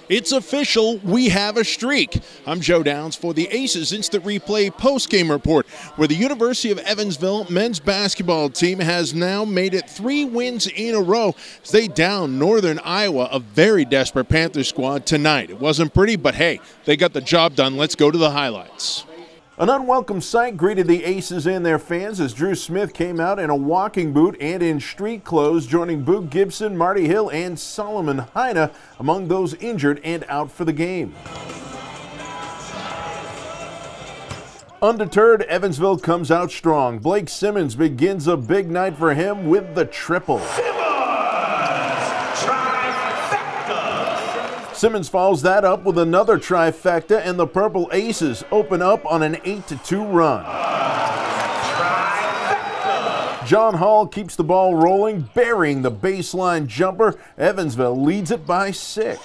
It's official, we have a streak. I'm Joe Downs for the ACES Instant Replay Postgame Report, where the University of Evansville men's basketball team has now made it 3 wins in a row as they down Northern Iowa, a very desperate Panther squad, tonight. It wasn't pretty, but hey, they got the job done. Let's go to the highlights. An unwelcome sight greeted the Aces and their fans as Drew Smith came out in a walking boot and in street clothes, joining Boog Gibson, Marty Hill, and Solomon Heine among those injured and out for the game. Undeterred, Evansville comes out strong. Blake Simmons begins a big night for him with the triple. Simmons follows that up with another trifecta, and the Purple Aces open up on an 8-2 run. John Hall keeps the ball rolling, burying the baseline jumper. Evansville leads it by 6.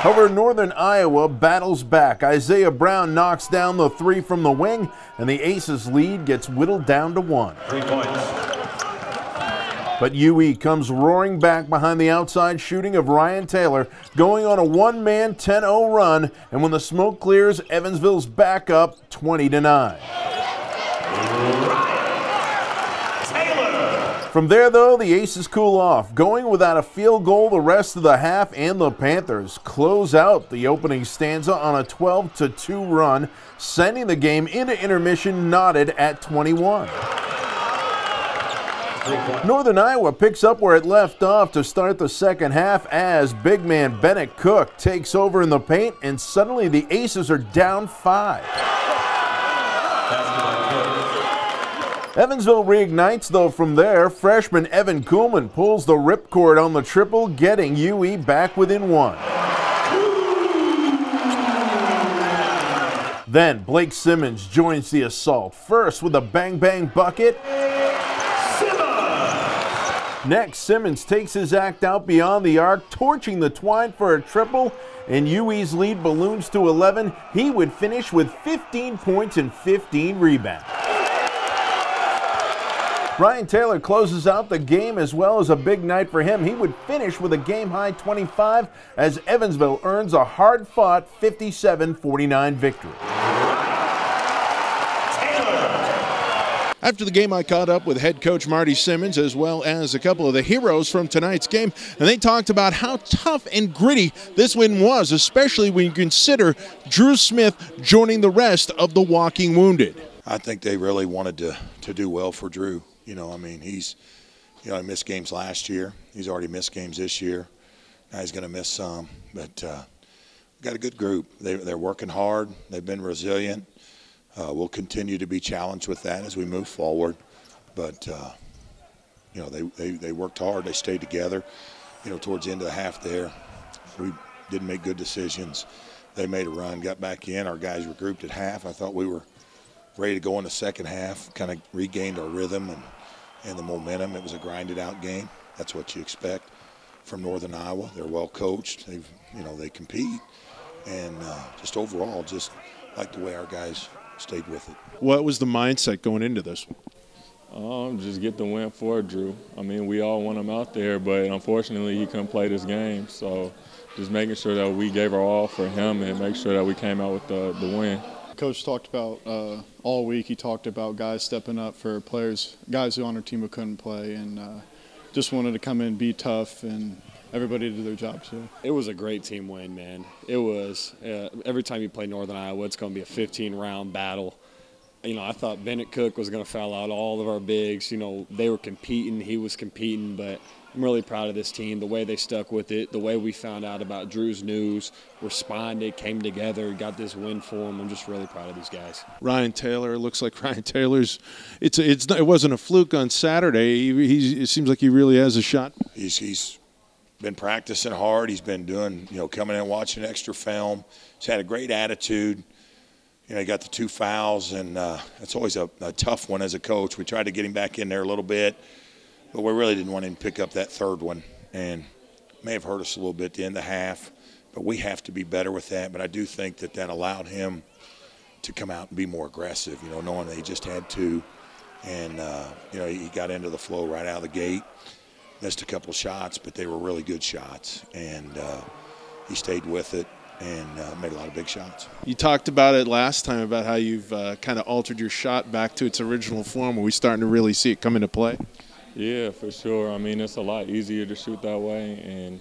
However, Northern Iowa battles back. Isaiah Brown knocks down the 3 from the wing, and the Aces lead gets whittled down to 1. 3 points. But UE comes roaring back behind the outside shooting of Ryan Taylor, going on a one-man 10-0 run, and when the smoke clears, Evansville's back up 20-9. From there, though, the Aces cool off, going without a field goal the rest of the half, and the Panthers close out the opening stanza on a 12-2 run, sending the game into intermission knotted at 21. Northern Iowa picks up where it left off to start the second half as big man Bennett Cook takes over in the paint, and suddenly the Aces are down 5. Evansville reignites, though, from there. Freshman Evan Kuhlman pulls the ripcord on the triple, getting UE back within 1. Then Blake Simmons joins the assault, first with a bang-bang bucket. Next, Simmons takes his act out beyond the arc, torching the twine for a triple, and UE's lead balloons to 11. He would finish with 15 points and 15 rebounds. Ryan Taylor closes out the game as well as a big night for him. He would finish with a game-high 25 as Evansville earns a hard-fought 57-49 victory. After the game, I caught up with head coach Marty Simmons as well as a couple of the heroes from tonight's game, and they talked about how tough and gritty this win was, especially when you consider Drew Smith joining the rest of the walking wounded. I think they really wanted to do well for Drew. You know, I mean, he missed games last year. He's already missed games this year. Now he's going to miss some, but we've got a good group. They're working hard. They've been resilient. We'll continue to be challenged with that as we move forward. But, you know, they worked hard. They stayed together. You know, towards the end of the half there, we didn't make good decisions. They made a run, got back in. Our guys regrouped at half. I thought we were ready to go in the second half, kind of regained our rhythm and the momentum. It was a grinded-out game. That's what you expect from Northern Iowa. They're well coached. They compete. And just overall, just like the way our guys stayed with it. What was the mindset going into this one? Just get the win for Drew. I mean, we all want him out there, but unfortunately he couldn't play this game. So just making sure that we gave our all for him and make sure that we came out with the win. Coach talked about all week, he talked about guys stepping up for players, guys who on our team who couldn't play, and just wanted to come in, be tough, and everybody did their job too. It was a great team win, man. It was. Every time you play Northern Iowa, it's going to be a 15-round battle. You know, I thought Bennett Cook was going to foul out all of our bigs. You know, they were competing, he was competing, but I'm really proud of this team, the way they stuck with it, the way we found out about Drew's news, responded, came together, got this win for them. I'm just really proud of these guys. Ryan Taylor, looks like Ryan Taylor's, it wasn't a fluke on Saturday. It seems like he really has a shot. He's been practicing hard. He's been doing, coming in, watching extra film. He's had a great attitude. He got the 2 fouls, and it's always a tough one as a coach. We tried to get him back in there a little bit, but we really didn't want him to pick up that third one, and may have hurt us a little bit at the end of the half, but we have to be better with that. But I do think that allowed him to come out and be more aggressive, knowing that he just had 2, and, he got into the flow right out of the gate. missed a couple shots, but they were really good shots, and he stayed with it and made a lot of big shots. You talked about it last time about how you've kind of altered your shot back to its original form. Are we starting to really see it come into play? Yeah, for sure. I mean, it's a lot easier to shoot that way, and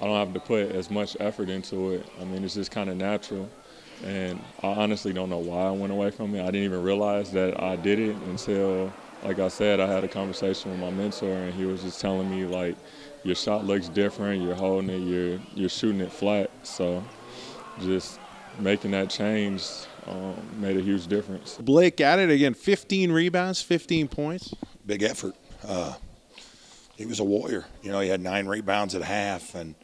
I don't have to put as much effort into it. I mean, it's just kind of natural. And I honestly don't know why I went away from it. I didn't even realize that I did it until, like I said, I had a conversation with my mentor, and he was just telling me, like, your shot looks different, you're holding it, you're shooting it flat. So just making that change made a huge difference. Blake at it again, 15 rebounds, 15 points. Big effort. He was a warrior. You know, he had 9 rebounds at half and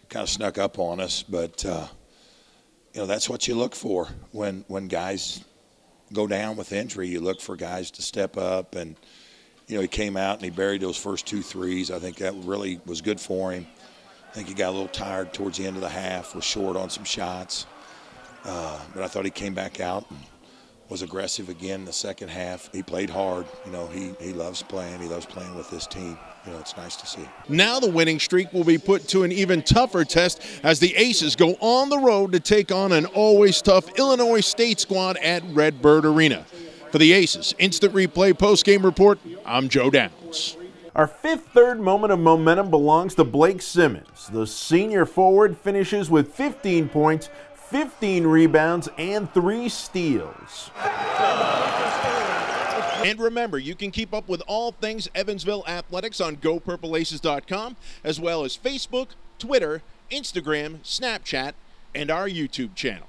kind of snuck up on us, but you know, that's what you look for when guys go down with injury. You look for guys to step up, and you know, he came out and he buried those first 2 threes. I think that really was good for him. I think he got a little tired towards the end of the half, was short on some shots, but I thought he came back out and was aggressive again in the second half. He played hard. You know, he loves playing. He loves playing with this team. You know, it's nice to see. Now the winning streak will be put to an even tougher test as the Aces go on the road to take on an always tough Illinois State squad at Redbird Arena. For the Aces Instant Replay Postgame Report, I'm Joe Downs. Our fifth third moment of momentum belongs to Blake Simmons. The senior forward finishes with 15 points, 15 rebounds, and 3 steals. And remember, you can keep up with all things Evansville athletics on GoPurpleAces.com, as well as Facebook, Twitter, Instagram, Snapchat, and our YouTube channel.